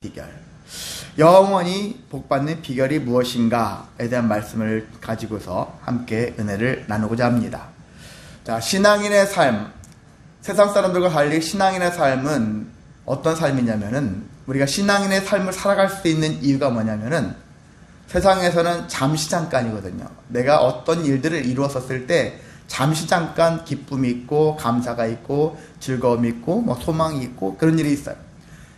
비결. 영원히 복받는 비결이 무엇인가에 대한 말씀을 가지고서 함께 은혜를 나누고자 합니다. 자, 신앙인의 삶. 세상 사람들과 달리 신앙인의 삶은 어떤 삶이냐면은, 우리가 신앙인의 삶을 살아갈 수 있는 이유가 뭐냐면은, 세상에서는 잠시 잠깐이거든요. 내가 어떤 일들을 이루었을 때 잠시 잠깐 기쁨이 있고 감사가 있고 즐거움이 있고 소망이 있고 그런 일이 있어요.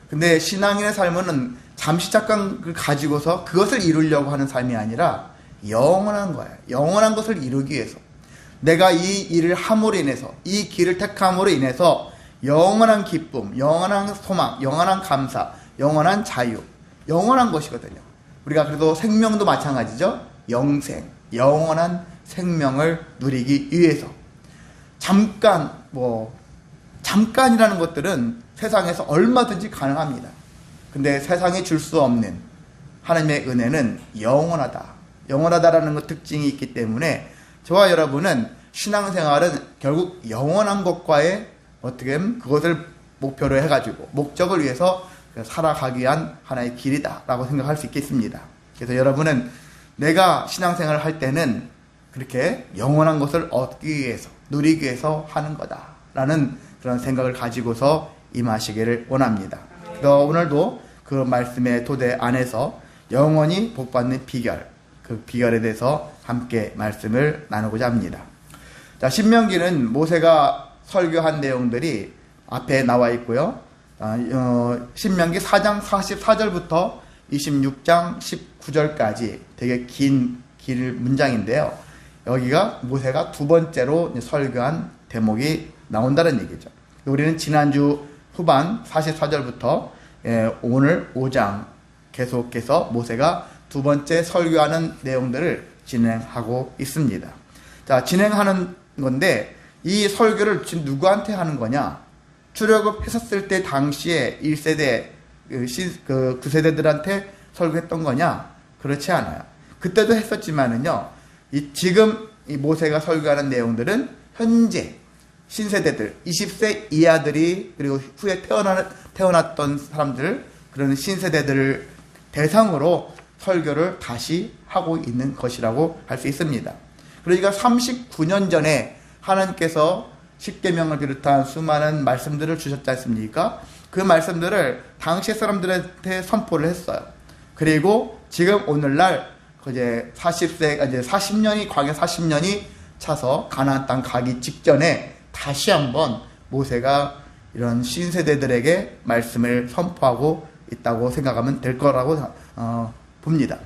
근데 신앙인의 삶은 잠시 잠깐 가지고서 그것을 이루려고 하는 삶이 아니라 영원한 거예요. 영원한 것을 이루기 위해서, 내가 이 일을 함으로 인해서, 이 길을 택함으로 인해서 영원한 기쁨, 영원한 소망, 영원한 감사, 영원한 자유, 영원한 것이거든요. 우리가 그래도 생명도 마찬가지죠. 영생, 영원한 생명을 누리기 위해서 잠깐이라는 것들은 세상에서 얼마든지 가능합니다. 근데 세상이 줄 수 없는 하나님의 은혜는 영원하다. 영원하다라는 것 특징이 있기 때문에 저와 여러분은 신앙생활은 결국 영원한 것과의 어떻게 보면 그것을 목표로 해가지고 목적을 위해서 살아가기 위한 하나의 길이다라고 생각할 수 있겠습니다. 그래서 여러분은 내가 신앙생활을 할 때는 그렇게 영원한 것을 얻기 위해서, 누리기 위해서 하는 거다라는 그런 생각을 가지고서 임하시기를 원합니다. 그래서 오늘도 그 말씀의 토대 안에서 영원히 복받는 비결, 그 비결에 대해서 함께 말씀을 나누고자 합니다. 자, 신명기는 모세가 설교한 내용들이 앞에 나와 있고요. 신명기 4장 44절부터 26장 19절까지 되게 긴 문장인데요. 여기가 모세가 두 번째로 설교한 대목이 나온다는 얘기죠. 우리는 지난주 후반 44절부터 오늘 5장 계속해서 모세가 두 번째 설교하는 내용들을 진행하고 있습니다. 자, 진행하는 건데 이 설교를 지금 누구한테 하는 거냐? 출애굽했었을 때 당시에 1세대 그 9세대들한테 설교했던 거냐? 그렇지 않아요. 그때도 했었지만은요, 지금 이 모세가 설교하는 내용들은 현재 신세대들, 20세 이하들이, 그리고 후에 태어났던 사람들, 그런 신세대들을 대상으로 설교를 다시 하고 있는 것이라고 할 수 있습니다. 그러니까 39년 전에 하나님께서 십계명을 비롯한 수많은 말씀들을 주셨지 않습니까? 그 말씀들을 당시 사람들한테 선포를 했어요. 그리고 지금 오늘날 이제 40년이 광야 40년이 차서 가나안 땅 가기 직전에 다시 한번 모세가 이런 신세대들에게 말씀을 선포하고 있다고 생각하면 될 거라고 봅니다.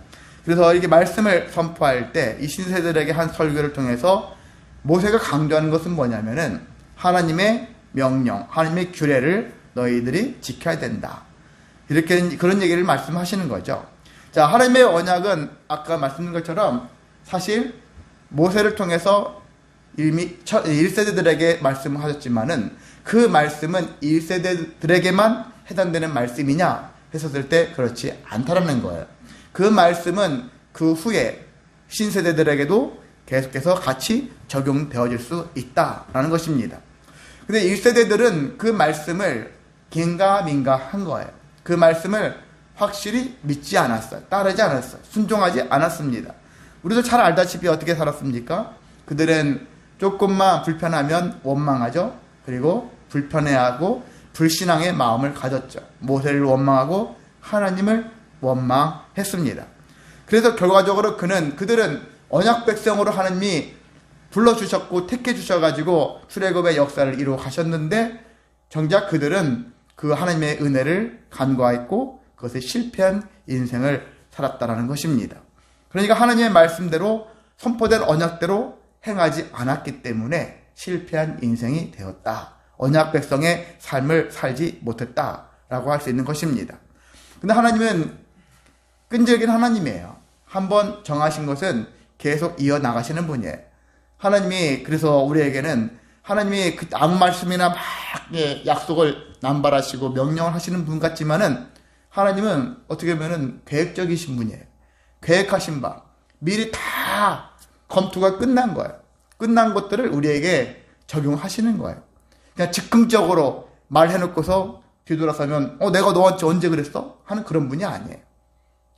그래서 이렇게 말씀을 선포할 때 이 신세대들에게 한 설교를 통해서 모세가 강조하는 것은 뭐냐면은 하나님의 명령, 하나님의 규례를 너희들이 지켜야 된다. 이렇게 그런 얘기를 말씀하시는 거죠. 자, 하나님의 언약은 아까 말씀드린 것처럼 사실 모세를 통해서 이미 1세대들에게 말씀을 하셨지만은 그 말씀은 1세대들에게만 해당되는 말씀이냐 했었을 때 그렇지 않다라는 거예요. 그 말씀은 그 후에 신세대들에게도 계속해서 같이 적용되어질 수 있다라는 것입니다. 근데 1세대들은 그 말씀을 긴가민가 한 거예요. 그 말씀을 확실히 믿지 않았어요. 따르지 않았어요. 순종하지 않았습니다. 우리도 잘 알다시피 어떻게 살았습니까? 그들은 조금만 불편하면 원망하죠. 그리고 불편해하고 불신앙의 마음을 가졌죠. 모세를 원망하고 하나님을 원망했습니다. 그래서 결과적으로 그들은 언약 백성으로 하나님이 불러주셨고 택해 주셔가지고 출애굽의 역사를 이루어 가셨는데 정작 그들은 그 하나님의 은혜를 간과했고 그것에 실패한 인생을 살았다라는 것입니다. 그러니까 하나님의 말씀대로 선포된 언약대로 행하지 않았기 때문에 실패한 인생이 되었다. 언약 백성의 삶을 살지 못했다라고 할 수 있는 것입니다. 근데 하나님은 끈질긴 하나님이에요. 한번 정하신 것은 계속 이어나가시는 분이에요. 하나님이 그래서 우리에게는 하나님이 아무 말씀이나 막 약속을 남발하시고 명령을 하시는 분 같지만은 하나님은 어떻게 보면은 계획적이신 분이에요. 계획하신 바 미리 다 검토가 끝난 거예요. 끝난 것들을 우리에게 적용하시는 거예요. 그냥 즉흥적으로 말해놓고서 뒤돌아서면 내가 너한테 언제 그랬어? 하는 그런 분이 아니에요.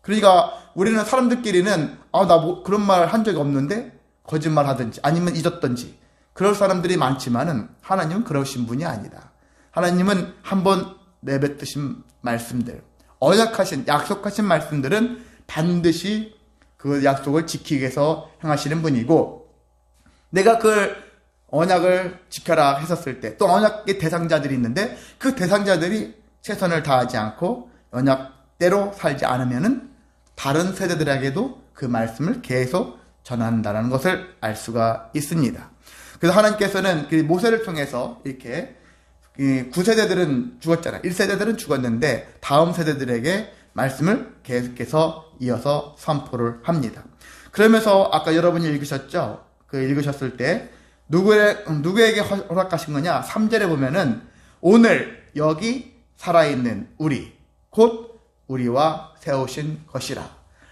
그러니까 우리는 사람들끼리는 나 뭐 그런 말 한 적이 없는데 거짓말 하든지 아니면 잊었든지 그럴 사람들이 많지만은 하나님은 그러신 분이 아니다. 하나님은 한번 내뱉으신 말씀들, 언약하신 약속하신 말씀들은 반드시 그 약속을 지키기 위해서 행하시는 분이고, 내가 그 언약을 지켜라 했었을 때 또 언약의 대상자들이 있는데 그 대상자들이 최선을 다하지 않고 언약대로 살지 않으면은 다른 세대들에게도 그 말씀을 계속 전한다는 것을 알 수가 있습니다. 그래서 하나님께서는 모세를 통해서 이렇게 9세대들은 죽었잖아요. 1세대들은 죽었는데 다음 세대들에게 말씀을 계속해서 이어서 선포를 합니다. 그러면서 아까 여러분이 읽으셨죠? 읽으셨을 때 누구에게 허락하신 거냐? 3절에 보면은 오늘 여기 살아있는 우리 곧 우리와 세우신 것이라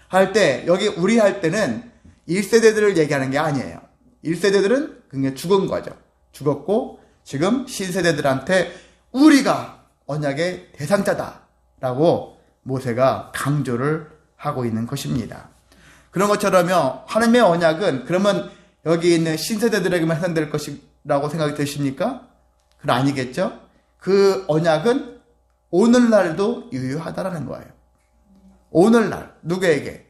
할 때, 여기 우리 할 때는 1세대들을 얘기하는 게 아니에요. 1세대들은 그게 죽은 거죠. 죽었고 지금 신세대들한테 우리가 언약의 대상자다라고 모세가 강조를 하고 있는 것입니다. 그런 것처럼요, 하나님의 언약은 그러면 여기 있는 신세대들에게만 해당될 것이라고 생각이 드십니까? 그건 아니겠죠? 그 언약은 오늘날도 유효하다라는 거예요. 오늘날 누구에게?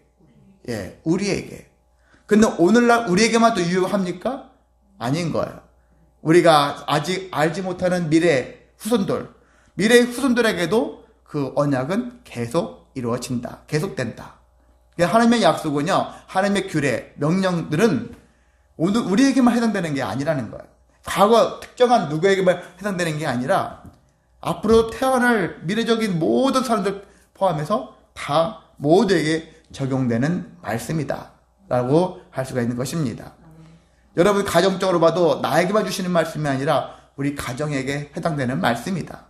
우리에게. 근데 오늘날 우리에게만 또 유효합니까? 아닌 거예요. 우리가 아직 알지 못하는 미래의 후손들에게도 그 언약은 계속 이루어진다. 계속된다. 하나님의 약속은요, 하나님의 규례, 명령들은 오늘 우리에게만 해당되는 게 아니라는 거예요. 과거 특정한 누구에게만 해당되는 게 아니라 앞으로 태어날 미래적인 모든 사람들 포함해서 다 모두에게 적용되는 말씀이다 라고 할 수가 있는 것입니다. 여러분, 가정적으로 봐도 나에게만 주시는 말씀이 아니라 우리 가정에게 해당되는 말씀이다.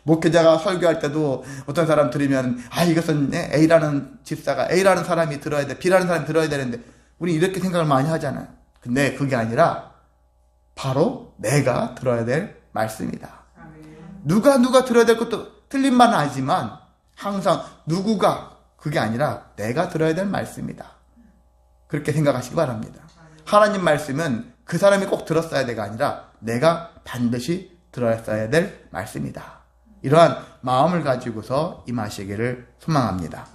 목회자가 설교할 때도 어떤 사람 들으면 이것은 A라는 집사가, A라는 사람이 들어야 돼, B라는 사람이 들어야 되는데 우리 이렇게 생각을 많이 하잖아요. 근데 그게 아니라 바로 내가 들어야 될 말씀이다. 누가 들어야 될 것도 틀린 말은 아니지만 항상 누구가, 그게 아니라 내가 들어야 될 말씀이다. 그렇게 생각하시기 바랍니다. 하나님 말씀은 그 사람이 꼭 들었어야 돼가 아니라 내가 반드시 들었어야 될 말씀이다. 이러한 마음을 가지고서 임하시기를 소망합니다.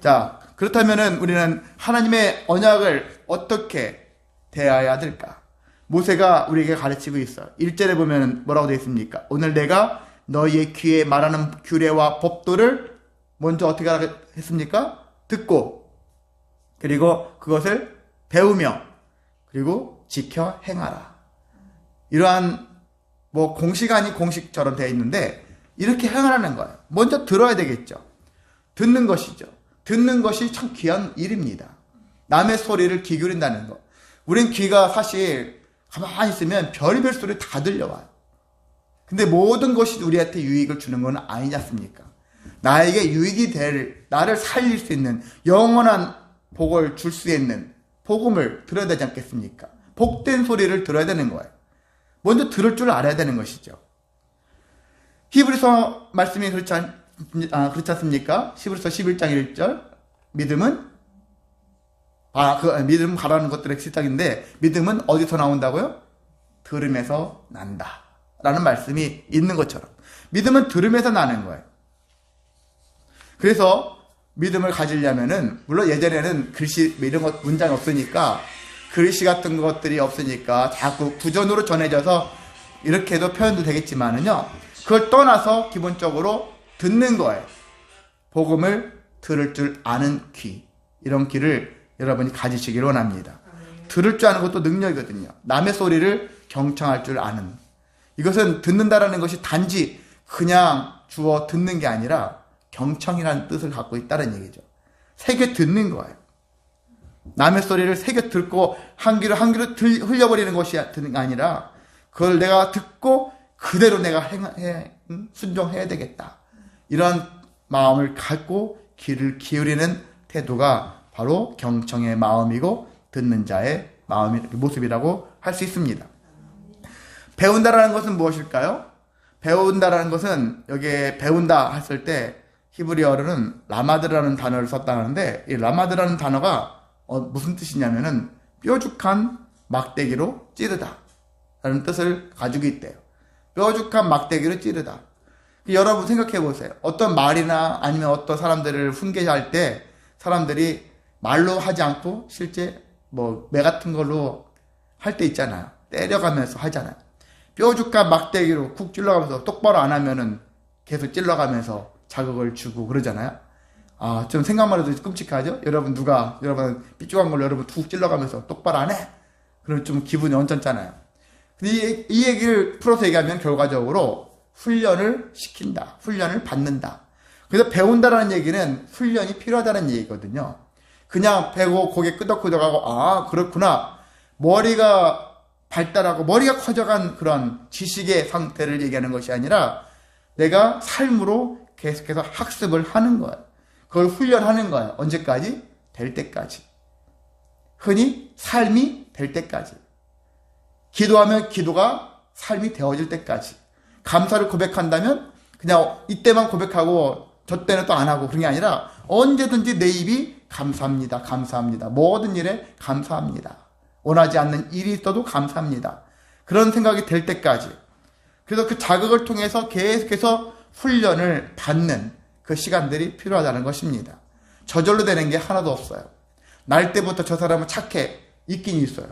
자, 그렇다면은 우리는 하나님의 언약을 어떻게 대해야 될까? 모세가 우리에게 가르치고 있어요. 1절에 보면 뭐라고 되어 있습니까? 오늘 내가 너희의 귀에 말하는 규례와 법도를 먼저 어떻게 했습니까? 듣고, 그리고 그것을 배우며, 그리고 지켜 행하라. 이러한 공식 아닌 공식처럼 되어 있는데 이렇게 행하라는 거예요. 먼저 들어야 되겠죠. 듣는 것이죠. 듣는 것이 참 귀한 일입니다. 남의 소리를 귀 기울인다는 거. 우린 귀가 사실 가만히 있으면 별의별 소리 다 들려와요. 근데 모든 것이 우리한테 유익을 주는 건 아니지 않습니까? 나에게 유익이 될, 나를 살릴 수 있는 영원한 복을 줄 수 있는 복음을 들어야 되지 않겠습니까? 복된 소리를 들어야 되는 거예요. 먼저 들을 줄 알아야 되는 것이죠. 히브리서 말씀이 그렇지 않습니까? 히브리서 11장 1절 믿음 가라는 것들의 시작인데 믿음은 어디서 나온다고요? 들음에서 난다 라는 말씀이 있는 것처럼 믿음은 들음에서 나는 거예요. 그래서 믿음을 가지려면은, 물론 예전에는 글씨 이런 것 문장이 없으니까, 글씨 같은 것들이 없으니까 자꾸 구전으로 전해져서 이렇게 해도 표현도 되겠지만은요, 그걸 떠나서 기본적으로 듣는 거예요. 복음을 들을 줄 아는 귀, 이런 귀를 여러분이 가지시기를 원합니다. 들을 줄 아는 것도 능력이거든요. 남의 소리를 경청할 줄 아는, 이것은 듣는다라는 것이 단지 그냥 주어 듣는 게 아니라 경청이라는 뜻을 갖고 있다는 얘기죠. 새겨 듣는 거예요. 남의 소리를 새겨 듣고 한 귀로 흘려버리는 것이 아니라 그걸 내가 듣고 그대로 내가 순종해야 되겠다. 이런 마음을 갖고 귀를 기울이는 태도가 바로 경청의 마음이고 듣는 자의 모습이라고 할 수 있습니다. 배운다라는 것은 무엇일까요? 배운다라는 것은 여기에 배운다 했을 때 히브리어로는 라마드라는 단어를 썼다는데 이 라마드라는 단어가 무슨 뜻이냐면은 뾰족한 막대기로 찌르다 라는 뜻을 가지고 있대요. 뾰족한 막대기로 찌르다. 여러분 생각해 보세요. 어떤 말이나 아니면 어떤 사람들을 훈계할 때 사람들이 말로 하지 않고 실제 매 같은 걸로 할 때 있잖아요. 때려가면서 하잖아요. 뾰족한 막대기로 쿡 찔러가면서 똑바로 안 하면은 계속 찔러가면서 자극을 주고 그러잖아요. 좀 생각만 해도 끔찍하죠? 여러분 삐죽한 걸로 여러분 툭 찔러가면서 똑바로 안 해? 그럼 좀 기분이 언짢잖아요. 근데 이 얘기를 풀어서 얘기하면 결과적으로 훈련을 시킨다. 훈련을 받는다. 그래서 배운다라는 얘기는 훈련이 필요하다는 얘기거든요. 그냥 배고 고개 끄덕끄덕하고 그렇구나. 머리가 발달하고 머리가 커져간 그런 지식의 상태를 얘기하는 것이 아니라 내가 삶으로 계속해서 학습을 하는 거예요. 그걸 훈련하는 거예요. 언제까지? 될 때까지. 흔히 삶이 될 때까지. 기도하면 기도가 삶이 되어질 때까지. 감사를 고백한다면 그냥 이때만 고백하고 저 때는 또 안 하고 그런 게 아니라 언제든지 내 입이 감사합니다. 감사합니다. 모든 일에 감사합니다. 원하지 않는 일이 있어도 감사합니다. 그런 생각이 될 때까지. 그래서 그 자극을 통해서 계속해서 훈련을 받는 그 시간들이 필요하다는 것입니다. 저절로 되는 게 하나도 없어요. 날 때부터 저 사람은 착해. 있긴 있어요.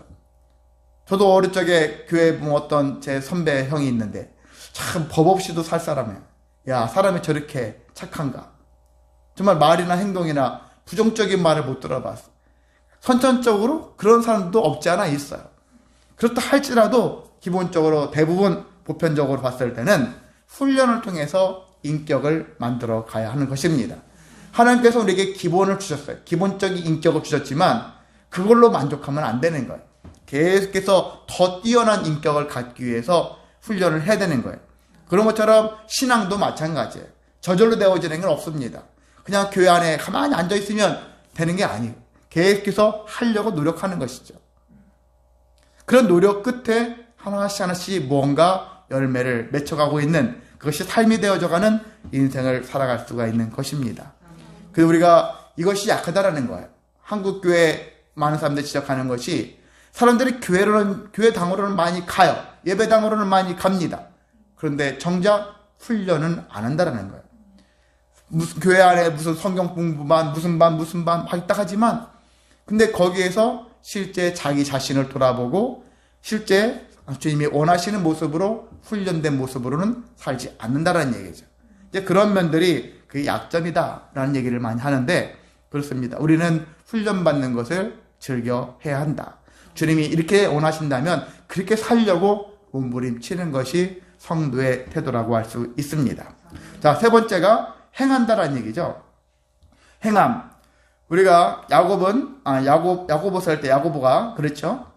저도 어릴 적에 교회에 보면 어떤 제 선배 형이 있는데 참 법 없이도 살 사람이에요. 야, 사람이 저렇게 착한가. 정말 말이나 행동이나 부정적인 말을 못 들어봤어. 선천적으로 그런 사람도 없지 않아 있어요. 그렇다 할지라도 기본적으로 대부분 보편적으로 봤을 때는 훈련을 통해서 인격을 만들어 가야 하는 것입니다. 하나님께서 우리에게 기본을 주셨어요. 기본적인 인격을 주셨지만 그걸로 만족하면 안 되는 거예요. 계속해서 더 뛰어난 인격을 갖기 위해서 훈련을 해야 되는 거예요. 그런 것처럼 신앙도 마찬가지예요. 저절로 되어지는 건 없습니다. 그냥 교회 안에 가만히 앉아있으면 되는 게 아니에요. 계속해서 하려고 노력하는 것이죠. 그런 노력 끝에 하나씩 무언가 열매를 맺혀가고 있는 그것이 삶이 되어져가는 인생을 살아갈 수가 있는 것입니다. 그래서 우리가 이것이 약하다라는 거예요. 한국 교회 많은 사람들이 지적하는 것이 사람들이 교회 당으로는 많이 가요. 예배당으로는 많이 갑니다. 그런데 정작 훈련은 안 한다라는 거예요. 무슨 교회 안에 무슨 성경 공부만 무슨 반 있다 하지만 근데 거기에서 실제 자기 자신을 돌아보고 실제 주님이 원하시는 모습으로 훈련된 모습으로는 살지 않는다라는 얘기죠. 이제 그런 면들이 그게 약점이다라는 얘기를 많이 하는데 그렇습니다. 우리는 훈련받는 것을 즐겨 해야 한다. 주님이 이렇게 원하신다면 그렇게 살려고 몸부림치는 것이 성도의 태도라고 할 수 있습니다. 자, 세 번째가 행한다라는 얘기죠. 행함. 우리가 야고보서 할 때 야고보가 그렇죠.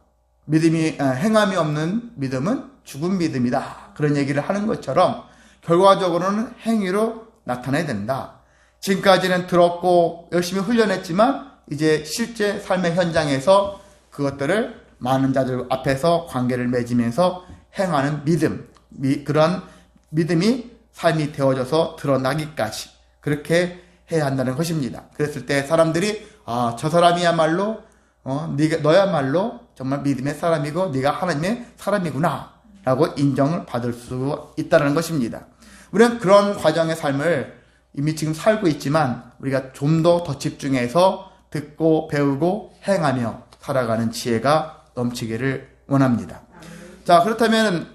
행함이 없는 믿음은 죽은 믿음이다. 그런 얘기를 하는 것처럼 결과적으로는 행위로 나타나야 된다. 지금까지는 들었고 열심히 훈련했지만 이제 실제 삶의 현장에서 그것들을 많은 자들 앞에서 관계를 맺으면서 행하는 믿음, 그런 믿음이 삶이 되어져서 드러나기까지 그렇게 해야 한다는 것입니다. 그랬을 때 사람들이 저 사람이야말로 너야말로 정말 믿음의 사람이고 네가 하나님의 사람이구나 라고 인정을 받을 수 있다는 것입니다. 우리는 그런 과정의 삶을 이미 지금 살고 있지만 우리가 좀 더 집중해서 듣고 배우고 행하며 살아가는 지혜가 넘치기를 원합니다. 자, 그렇다면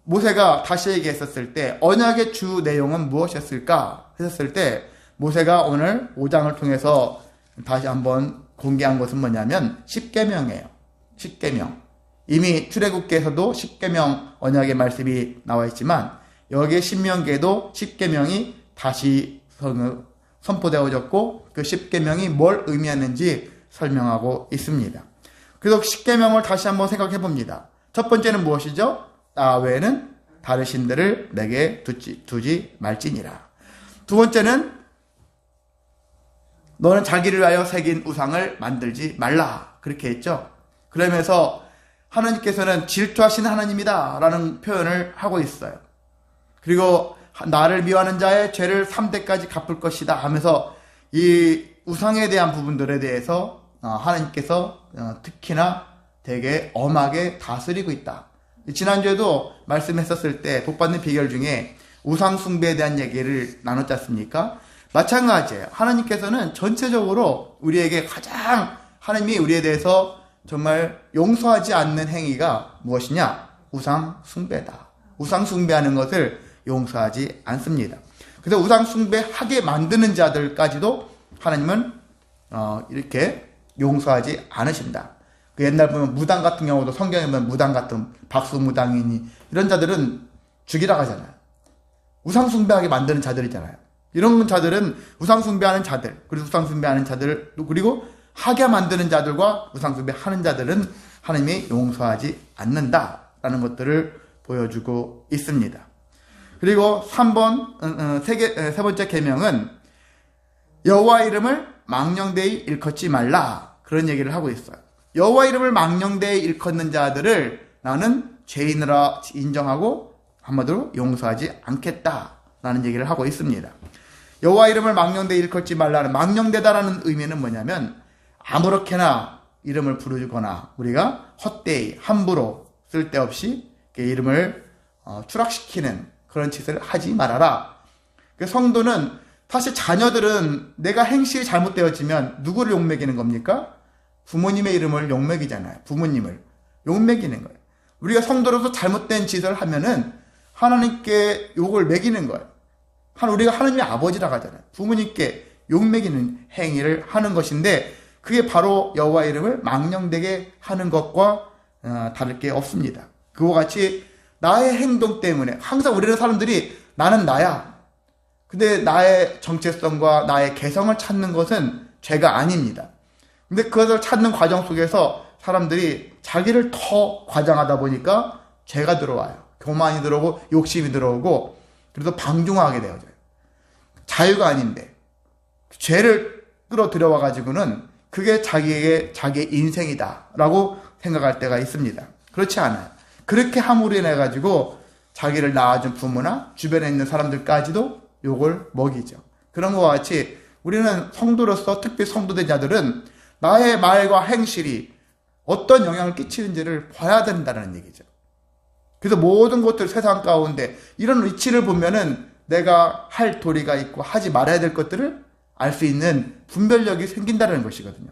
모세가 다시 얘기했었을 때 언약의 주 내용은 무엇이었을까 했었을 때 모세가 오늘 5장을 통해서 다시 한번 공개한 것은 뭐냐면 십계명이에요. 십계명. 이미 출애굽기에서도 십계명 언약의 말씀이 나와 있지만 여기에 신명기에도 십계명이 다시 선포되어졌고 그 십계명이 뭘 의미하는지 설명하고 있습니다. 그래서 십계명을 다시 한번 생각해 봅니다. 첫 번째는 무엇이죠? 나 외에는 다른 신들을 내게 두지 말지니라. 두 번째는 너는 자기를 위하여 새긴 우상을 만들지 말라. 그렇게 했죠. 그러면서 하나님께서는 질투하시는 하나님이다 라는 표현을 하고 있어요. 그리고 나를 미워하는 자의 죄를 3대까지 갚을 것이다 하면서 이 우상에 대한 부분들에 대해서 하나님께서 특히나 되게 엄하게 다스리고 있다. 지난주에도 말씀했었을 때 복받는 비결 중에 우상 숭배에 대한 얘기를 나눴지 않습니까? 마찬가지예요. 하나님께서는 전체적으로 우리에게 가장 하나님이 우리에 대해서 정말 용서하지 않는 행위가 무엇이냐? 우상 숭배다. 우상 숭배하는 것을 용서하지 않습니다. 그래서 우상 숭배하게 만드는 자들까지도 하나님은 이렇게 용서하지 않으신다. 그 옛날 보면 무당 같은 경우도 성경에 보면 무당 같은 박수무당이니 이런 자들은 죽이라고 하잖아요. 우상 숭배하게 만드는 자들이잖아요. 이런 자들은 우상 숭배하는 자들, 그리고 우상 숭배하는 자들, 그리고 하게 만드는 자들과 우상 숭배하는 자들은 하나님이 용서하지 않는다라는 것들을 보여주고 있습니다. 그리고 세 번째 계명은 여호와 이름을 망령되이 일컫지 말라, 그런 얘기를 하고 있어요. 여호와 이름을 망령되이 일컫는 자들을 나는 죄인으로 인정하고 한마디로 용서하지 않겠다라는 얘기를 하고 있습니다. 여호와 이름을 망령되이 일컫지 말라는, 망령되다라는 의미는 뭐냐면 아무렇게나 이름을 부르거나 우리가 헛되이 함부로 쓸데없이 이름을 추락시키는 그런 짓을 하지 말아라. 성도는 사실 자녀들은 내가 행실이 잘못되어지면 누구를 욕먹이는 겁니까? 부모님의 이름을 욕먹이잖아요. 부모님을 욕먹이는 거예요. 우리가 성도로서 잘못된 짓을 하면은 하나님께 욕을 먹이는 거예요. 우리가 하나님의 아버지라고 하잖아요. 부모님께 욕먹이는 행위를 하는 것인데 그게 바로 여호와 이름을 망령되게 하는 것과 다를 게 없습니다. 그와 같이 나의 행동 때문에 항상 우리는 사람들이 나는 나야. 근데 나의 정체성과 나의 개성을 찾는 것은 죄가 아닙니다. 근데 그것을 찾는 과정 속에서 사람들이 자기를 더 과장하다 보니까 죄가 들어와요. 교만이 들어오고 욕심이 들어오고 그래서 방종하게 되어져요. 자유가 아닌데 죄를 끌어들여와 가지고는 그게 자기의 인생이다라고 생각할 때가 있습니다. 그렇지 않아요. 그렇게 함으로 인해 가지고 자기를 낳아준 부모나 주변에 있는 사람들까지도 욕을 먹이죠. 그런 것과 같이 우리는 성도로서, 특히 성도된 자들은 나의 말과 행실이 어떤 영향을 끼치는지를 봐야 된다는 얘기죠. 그래서 모든 것들 세상 가운데 이런 위치를 보면은 내가 할 도리가 있고 하지 말아야 될 것들을 알 수 있는 분별력이 생긴다는 것이거든요.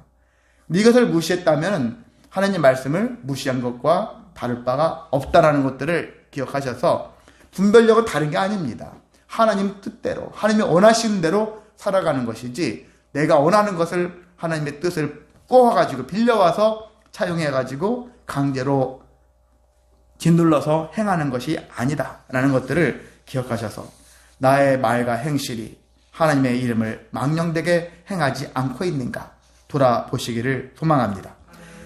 이것을 무시했다면 하나님 말씀을 무시한 것과 다를 바가 없다는 것들을 기억하셔서 분별력은 다른 게 아닙니다. 하나님 뜻대로, 하나님이 원하시는 대로 살아가는 것이지 내가 원하는 것을 하나님의 뜻을 꼬아가지고 빌려와서 차용해가지고 강제로 짓눌러서 행하는 것이 아니다라는 것들을 기억하셔서 나의 말과 행실이 하나님의 이름을 망령되게 행하지 않고 있는가 돌아보시기를 소망합니다.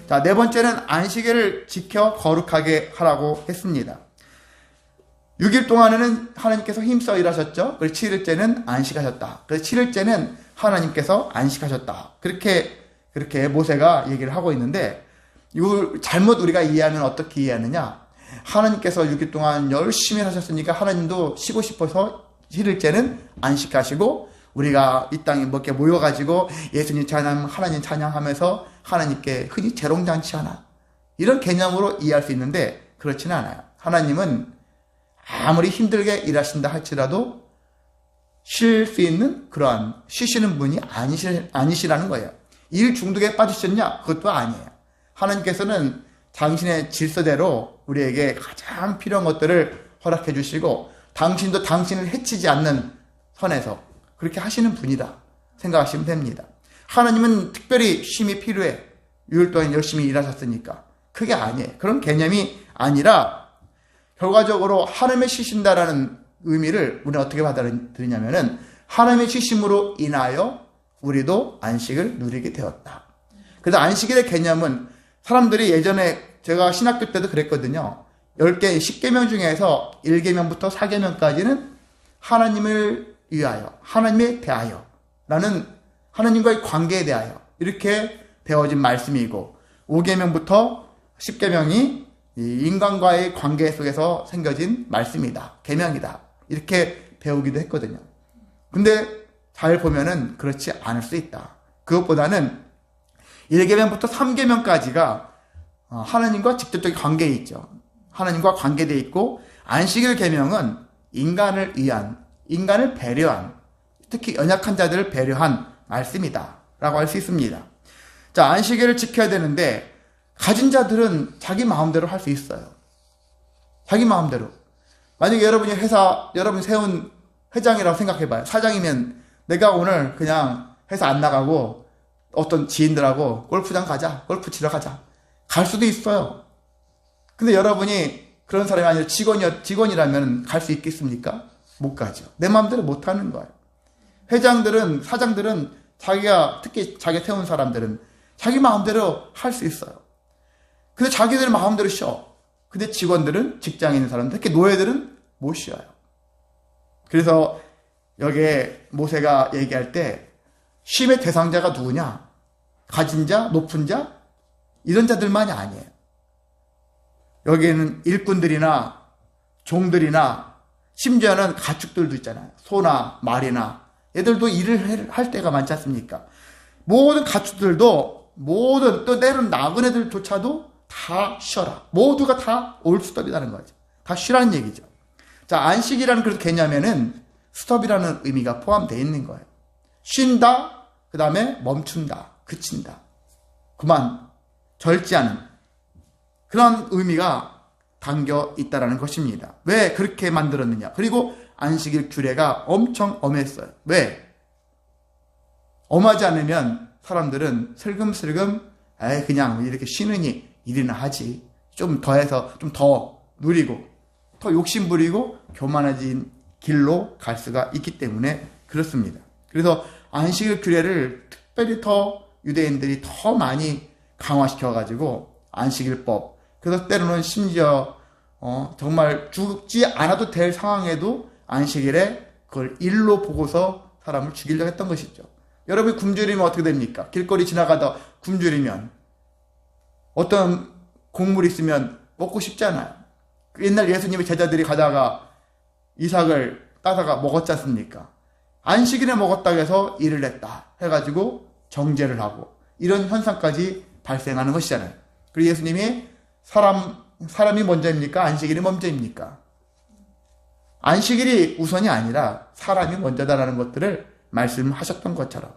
자, 네 번째는 안식일을 지켜 거룩하게 하라고 했습니다. 6일 동안에는 하나님께서 힘써 일하셨죠. 그리고 7일째는 안식하셨다. 그래서 7일째는 하나님께서 안식하셨다. 그렇게 모세가 얘기를 하고 있는데 이걸 잘못 우리가 이해하면 어떻게 이해하느냐? 하나님께서 6일 동안 열심히 하셨으니까 하나님도 쉬고 싶어서 7일째는 안식하시고 우리가 이 땅에 이렇게 모여가지고 예수님 찬양, 하나님 찬양하면서 하나님께 흔히 재롱잔치하나 이런 개념으로 이해할 수 있는데 그렇지는 않아요. 하나님은 아무리 힘들게 일하신다 할지라도 쉴 수 있는 그러한 쉬시는 분이 아니시라는 거예요. 일 중독에 빠지셨냐? 그것도 아니에요. 하나님께서는 당신의 질서대로 우리에게 가장 필요한 것들을 허락해 주시고 당신도 당신을 해치지 않는 선에서 그렇게 하시는 분이다 생각하시면 됩니다. 하나님은 특별히 쉼이 필요해. 6일 동안 열심히 일하셨으니까. 그게 아니에요. 그런 개념이 아니라 결과적으로 하나님의 쉬신다라는 의미를 우리는 어떻게 받아들이냐면은 하나님의 쉬심으로 인하여 우리도 안식을 누리게 되었다. 그래서 안식일의 개념은 사람들이 예전에 제가 신학교 때도 그랬거든요. 10개, 10계명 중에서 1계명부터 4계명까지는 하나님을 위하여, 하나님에 대하여 라는 하나님과의 관계에 대하여 이렇게 배워진 말씀이고 5계명부터 10계명이 인간과의 관계 속에서 생겨진 말씀이다. 계명이다. 이렇게 배우기도 했거든요. 근데 잘 보면은 그렇지 않을 수 있다. 그것보다는 1계명부터 3계명까지가 하나님과 직접적인 관계에 있죠. 하나님과 관계되어 있고, 안식일 계명은 인간을 위한, 인간을 배려한, 특히 연약한 자들을 배려한 말씀이다 라고 할 수 있습니다. 자, 안식일을 지켜야 되는데 가진 자들은 자기 마음대로 할 수 있어요. 자기 마음대로. 만약에 여러분이 여러분이 세운 회장이라고 생각해봐요. 사장이면 내가 오늘 그냥 회사 안 나가고 어떤 지인들하고 골프장 가자, 골프 치러 가자, 갈 수도 있어요. 근데 여러분이 그런 사람이 아니라 직원이라면 갈 수 있겠습니까? 못 가죠. 내 마음대로 못 하는 거예요. 회장들은, 사장들은 특히 자기가 태운 사람들은 자기 마음대로 할 수 있어요. 근데 자기들 마음대로 쉬어. 근데 직원들은, 직장에 있는 사람들, 특히 노예들은 못 쉬어요. 그래서 여기에 모세가 얘기할 때 쉼의 대상자가 누구냐? 가진 자, 높은 자, 이런 자들만이 아니에요. 여기에는 일꾼들이나 종들이나 심지어는 가축들도 있잖아요. 소나 말이나 얘들도 일을 할 때가 많지 않습니까? 모든 가축들도 또 때로는 나그네들조차도 다 쉬어라. 모두가 다 올 스톱이라는 거죠. 다 쉬라는 얘기죠. 자, 안식이라는 그 개념에는 스톱이라는 의미가 포함되어 있는 거예요. 쉰다, 그 다음에 멈춘다, 그친다, 그만, 절제하는 그런 의미가 담겨 있다는 것입니다. 왜 그렇게 만들었느냐? 그리고 안식일 규례가 엄청 엄했어요. 왜? 엄하지 않으면 사람들은 슬금슬금 그냥 이렇게 쉬느니 일이나 하지. 좀 더해서 좀 더 누리고 더 욕심부리고 교만해진 길로 갈 수가 있기 때문에 그렇습니다. 그래서 안식일 규례를 특별히 더 유대인들이 더 많이 강화시켜가지고 안식일법, 그래서 때로는 심지어 정말 죽지 않아도 될 상황에도 안식일에 그걸 일로 보고서 사람을 죽이려고 했던 것이죠. 여러분이 굶주리면 어떻게 됩니까? 길거리 지나가다 굶주리면 어떤 곡물이 있으면 먹고 싶잖아요. 옛날 예수님의 제자들이 가다가 이삭을 따다가 먹었지 않습니까? 안식일에 먹었다고 해서 일을 했다 해가지고 정죄를 하고 이런 현상까지 발생하는 것이잖아요. 그리고 예수님이 사람이 먼저입니까? 안식일이 먼저입니까? 안식일이 우선이 아니라 사람이 먼저다라는 것들을 말씀하셨던 것처럼.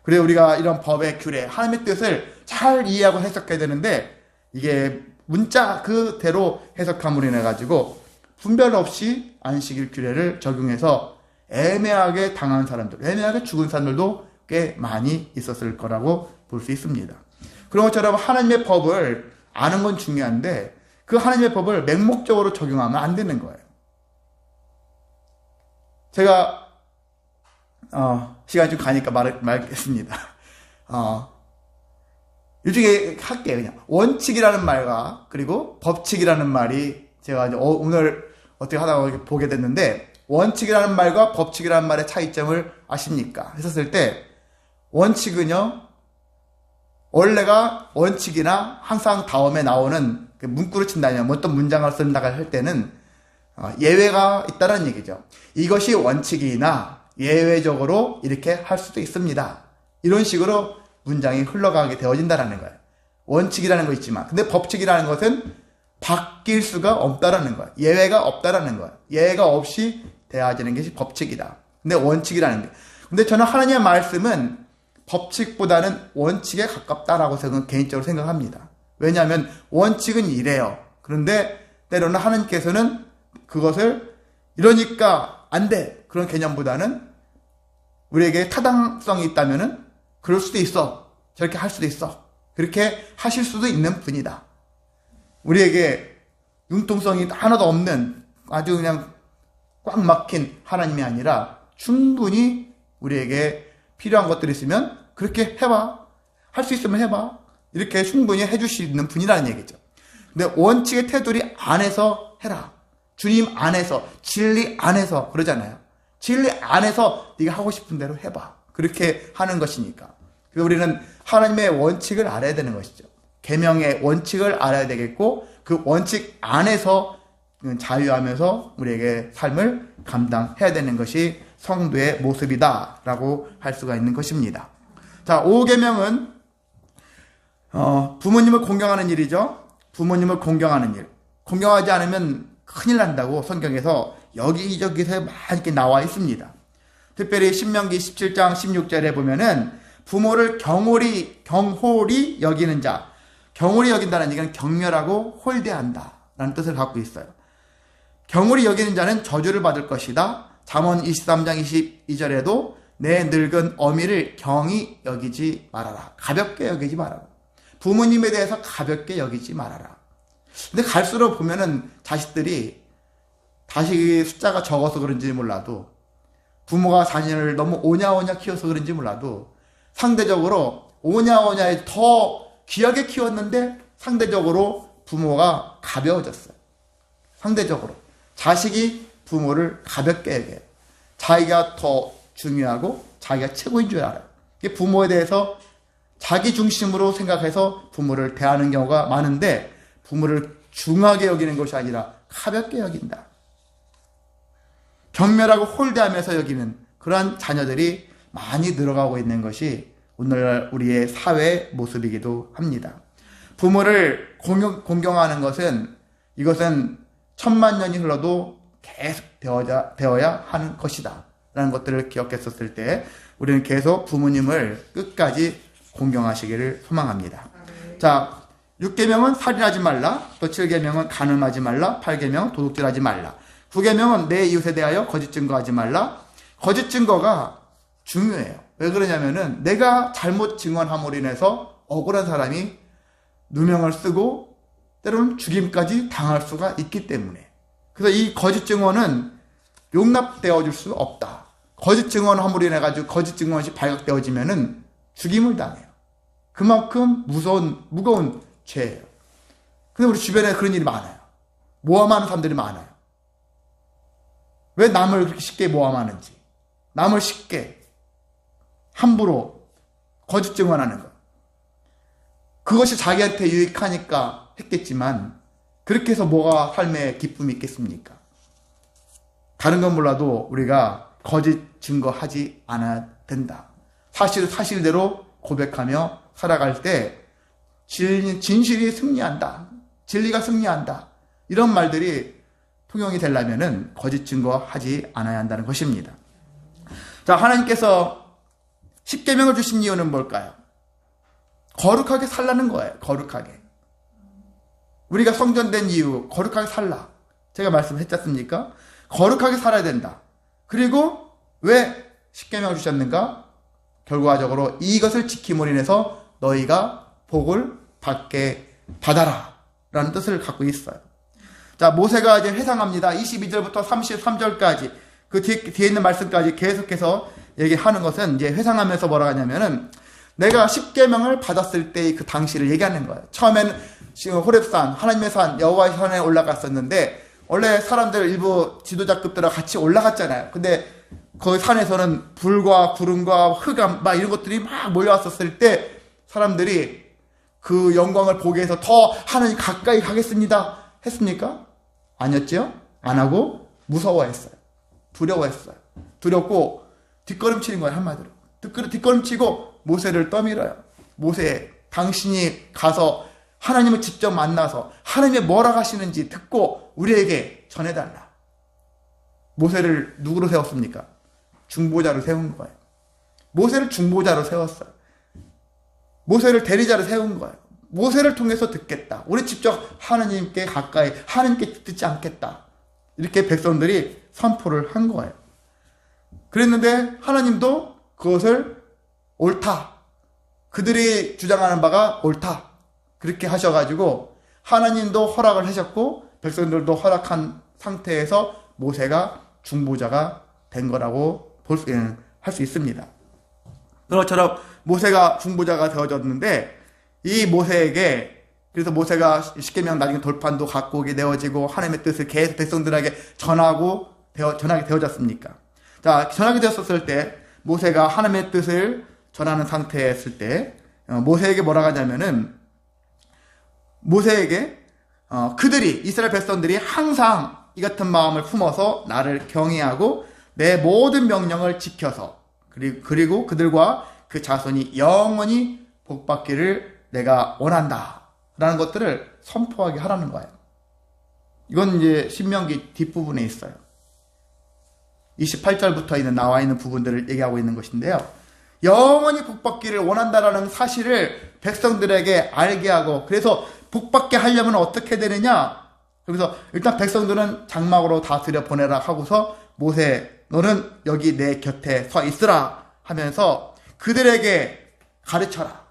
그래서 우리가 이런 법의 규례, 하나님의 뜻을 잘 이해하고 해석해야 되는데 이게 문자 그대로 해석함으로 인해 가지고 분별 없이 안식일 규례를 적용해서 애매하게 당한 사람들, 애매하게 죽은 사람들도 꽤 많이 있었을 거라고 볼 수 있습니다. 그런 것처럼 하나님의 법을 아는 건 중요한데 그 하나님의 법을 맹목적으로 적용하면 안 되는 거예요. 제가 시간이 좀 가니까 말겠습니다. 일종의 할게요. 그냥 원칙이라는 말과 그리고 법칙이라는 말이 제가 이제 오늘 어떻게 하다가 보게 됐는데 원칙이라는 말과 법칙이라는 말의 차이점을 아십니까? 했었을 때 원칙은요, 원래가 원칙이나 항상 다음에 나오는 문구를 친다면 어떤 문장을 쓴다고 할 때는 예외가 있다는 얘기죠. 이것이 원칙이나 예외적으로 이렇게 할 수도 있습니다. 이런 식으로 문장이 흘러가게 되어진다는 거예요. 원칙이라는 거 있지만, 근데 법칙이라는 것은 바뀔 수가 없다라는 거예요. 예외가 없다라는 거예요. 예외가 없이 대해지는 것이 법칙이다. 근데 원칙이라는 게. 근데 저는 하나님의 말씀은 법칙보다는 원칙에 가깝다라고 저는 개인적으로 생각합니다. 왜냐하면 원칙은 이래요. 그런데 때로는 하나님께서는 그것을 이러니까 안 돼. 그런 개념보다는 우리에게 타당성이 있다면은 그럴 수도 있어. 저렇게 할 수도 있어. 그렇게 하실 수도 있는 분이다. 우리에게 융통성이 하나도 없는 아주 그냥 꽉 막힌 하나님이 아니라 충분히 우리에게 필요한 것들이 있으면 그렇게 해봐. 할 수 있으면 해봐. 이렇게 충분히 해줄 수 있는 분이라는 얘기죠. 근데 원칙의 테두리 안에서 해라. 주님 안에서, 진리 안에서 그러잖아요. 진리 안에서 네가 하고 싶은 대로 해봐. 그렇게 하는 것이니까. 그래서 우리는 하나님의 원칙을 알아야 되는 것이죠. 계명의 원칙을 알아야 되겠고 그 원칙 안에서 자유하면서 우리에게 삶을 감당해야 되는 것이 성도의 모습이다라고 할 수가 있는 것입니다. 자, 5계명은 부모님을 공경하는 일이죠. 부모님을 공경하는 일. 공경하지 않으면 큰일 난다고 성경에서 여기저기서 많이 이렇게 나와 있습니다. 특별히 신명기 17장 16절에 보면은 부모를 경홀히 여기는 자, 경홀히 여긴다는 얘기는 경멸하고 홀대한다 라는 뜻을 갖고 있어요. 경홀히 여기는 자는 저주를 받을 것이다. 잠언 23장 22절에도 내 늙은 어미를 경히 여기지 말아라. 가볍게 여기지 말아라. 부모님에 대해서 가볍게 여기지 말아라. 근데 갈수록 보면은 자식들이 숫자가 적어서 그런지 몰라도 부모가 자녀를 너무 오냐오냐 키워서 그런지 몰라도 상대적으로 오냐오냐에 더 귀하게 키웠는데 상대적으로 부모가 가벼워졌어요. 상대적으로 자식이 부모를 가볍게 여겨요. 자기가 더 중요하고 자기가 최고인 줄 알아요. 이게 부모에 대해서 자기 중심으로 생각해서 부모를 대하는 경우가 많은데 부모를 중하게 여기는 것이 아니라 가볍게 여긴다. 경멸하고 홀대하면서 여기는 그러한 자녀들이 많이 늘어가고 있는 것이 오늘날 우리의 사회의 모습이기도 합니다. 부모를 공경하는 것은 이것은 천만 년이 흘러도 계속 되어야 하는 것이다 라는 것들을 기억했었을 때 우리는 계속 부모님을 끝까지 공경하시기를 소망합니다. 자, 6계명은 살인하지 말라, 또 7계명은 간음하지 말라, 8계명은 도둑질하지 말라, 9계명은 내 이웃에 대하여 거짓 증거하지 말라. 거짓 증거가 중요해요. 왜 그러냐면은 내가 잘못 증언함으로 인해서 억울한 사람이 누명을 쓰고 때로는 죽임까지 당할 수가 있기 때문에. 그래서 이 거짓 증언은 용납되어 줄 수 없다. 거짓 증언함으로 인해 가지고 거짓 증언이 발각되어지면은 죽임을 당해요. 그만큼 무거운 죄예요. 근데 우리 주변에 그런 일이 많아요. 모함하는 사람들이 많아요. 왜 남을 그렇게 쉽게 모함하는지, 남을 쉽게 함부로 거짓 증언하는 것. 그것이 자기한테 유익하니까 했겠지만 그렇게 해서 뭐가 삶에 기쁨이 있겠습니까? 다른 건 몰라도 우리가 거짓 증거하지 않아야 된다. 사실대로 고백하며 살아갈 때 진실이 승리한다. 진리가 승리한다. 이런 말들이 통용이 되려면은 거짓 증거하지 않아야 한다는 것입니다. 자, 하나님께서 10계명을 주신 이유는 뭘까요? 거룩하게 살라는 거예요. 거룩하게. 우리가 성전된 이유, 거룩하게 살라. 제가 말씀했지 않습니까? 거룩하게 살아야 된다. 그리고 왜 10계명을 주셨는가? 결과적으로 이것을 지킴으로 인해서 너희가 복을 받아라 라는 뜻을 갖고 있어요. 자, 모세가 이제 회상합니다. 22절부터 33절까지 그 뒤에 있는 말씀까지 계속해서 얘기하는 것은 이제 회상하면서 뭐라 하냐면은 내가 10계명을 받았을 때 그 당시를 얘기하는 거예요. 처음에는 호렙산, 하나님의 산, 여호와의 산에 올라갔었는데 원래 사람들 일부 지도자급들과 같이 올라갔잖아요. 근데 그 산에서는 불과 구름과 흑암 막 이런 것들이 막 몰려왔었을 때 사람들이 그 영광을 보기 위해서 더 하나님 가까이 가겠습니다 했습니까? 아니었죠? 안 하고 무서워했어요. 두려워했어요. 두렵고 뒷걸음치는 거예요. 한마디로. 뒷걸음치고 모세를 떠밀어요. 모세, 당신이 가서 하나님을 직접 만나서 하나님이 뭐라 하시는지 듣고 우리에게 전해달라. 모세를 누구로 세웠습니까? 중보자로 세운 거예요. 모세를 중보자로 세웠어요. 모세를 대리자로 세운 거예요. 모세를 통해서 듣겠다. 우리 직접 하나님께 가까이, 하나님께 듣지 않겠다. 이렇게 백성들이 선포를 한 거예요. 그랬는데 하나님도 그것을 옳다. 그들이 주장하는 바가 옳다. 그렇게 하셔가지고 하나님도 허락을 하셨고 백성들도 허락한 상태에서 모세가 중보자가 된 거라고 할 수 있습니다. 그것처럼 모세가 중보자가 되어졌는데 이 모세에게 그래서 모세가 10계명 나중에 돌판도 갖고 오게 되어지고 하나님의 뜻을 계속 백성들에게 전하게 되어졌습니까? 자, 전하게 되었을 때 모세가 하나님의 뜻을 전하는 상태였을 때 모세에게 뭐라고 하냐면은 모세에게 그들이 이스라엘 백성들이 항상 이 같은 마음을 품어서 나를 경외하고 내 모든 명령을 지켜서 그리고 그들과 그 자손이 영원히 복받기를 내가 원한다 라는 것들을 선포하게 하라는 거예요. 이건 이제 신명기 뒷부분에 있어요. 28절부터 나와 있는 부분들을 얘기하고 있는 것인데요. 영원히 복받기를 원한다라는 사실을 백성들에게 알게 하고, 그래서 복받게 하려면 어떻게 되느냐? 그래서 일단 백성들은 장막으로 다 들여보내라 하고서 모세, 너는 여기 내 곁에 서 있으라 하면서 그들에게 가르쳐라.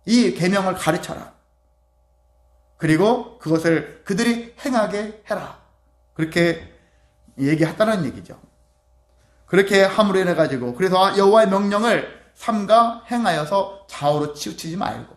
이 계명을 가르쳐라. 그리고 그것을 그들이 행하게 해라. 그렇게 얘기했다는 얘기죠. 그렇게 함으로 인해 가지고, 그래서 여호와의 명령을 삼가 행하여서 좌우로 치우치지 말고,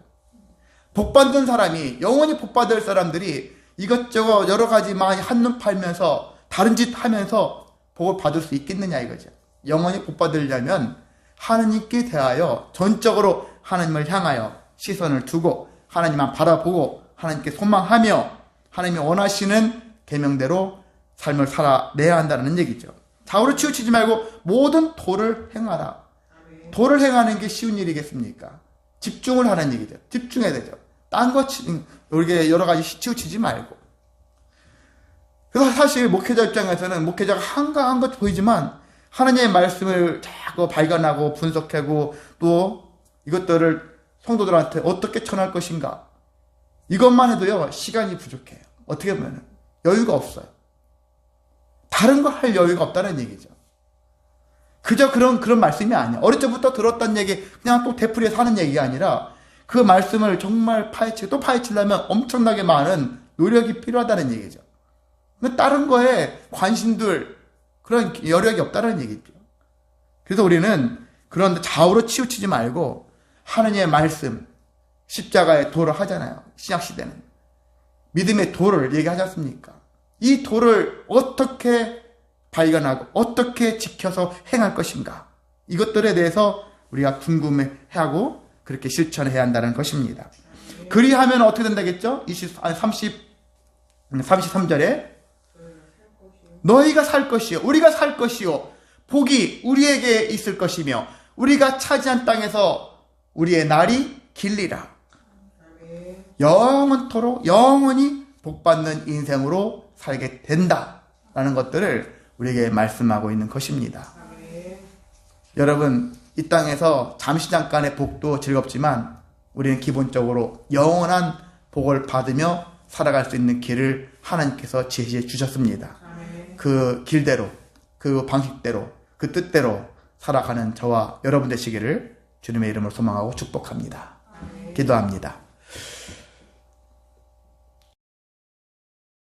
복받는 사람이, 영원히 복받을 사람들이 이것저것 여러 가지 많이 한눈 팔면서 다른 짓 하면서 복을 받을 수 있겠느냐 이거죠. 영원히 복받으려면 하느님께 대하여 전적으로 하나님을 향하여 시선을 두고 하나님만 바라보고 하나님께 소망하며 하나님이 원하시는 계명대로 삶을 살아내야 한다는 얘기죠. 좌우로 치우치지 말고 모든 도를 행하라. 도를 행하는 게 쉬운 일이겠습니까? 집중을 하는 얘기죠. 집중해야 되죠. 딴 거 이렇게 여러 가지 치우치지 말고. 그래서 사실 목회자 입장에서는 목회자가 한가한 것 보이지만 하나님의 말씀을 자꾸 발견하고 분석하고 또 이것들을 성도들한테 어떻게 전할 것인가, 이것만 해도요 시간이 부족해요. 어떻게 보면 여유가 없어요. 다른 거 할 여유가 없다는 얘기죠. 그저 그런 말씀이 아니야. 어릴 적부터 들었던 얘기 그냥 또 되풀이해서 하는 얘기가 아니라 그 말씀을 정말 파헤치고 또 파헤치려면 엄청나게 많은 노력이 필요하다는 얘기죠. 다른 거에 관심들 그런 여력이 없다는 얘기죠. 그래서 우리는 그런 좌우로 치우치지 말고 하느님의 말씀, 십자가의 도를 하잖아요. 신약시대는 믿음의 도를 얘기하지 않습니까? 이 도를 어떻게 발견하고 어떻게 지켜서 행할 것인가, 이것들에 대해서 우리가 궁금해하고 그렇게 실천해야 한다는 것입니다. 그리하면 어떻게 된다겠죠? 33절에 너희가 살 것이요 우리가 살 것이요 복이 우리에게 있을 것이며 우리가 차지한 땅에서 우리의 날이 길리라. 영원토록 영원히 복받는 인생으로 살게 된다라는 것들을 우리에게 말씀하고 있는 것입니다. 여러분, 이 땅에서 잠시 잠깐의 복도 즐겁지만 우리는 기본적으로 영원한 복을 받으며 살아갈 수 있는 길을 하나님께서 제시해 주셨습니다. 그 길대로, 그 방식대로, 그 뜻대로 살아가는 저와 여러분 되시기를 주님의 이름으로 소망하고 축복합니다. 기도합니다.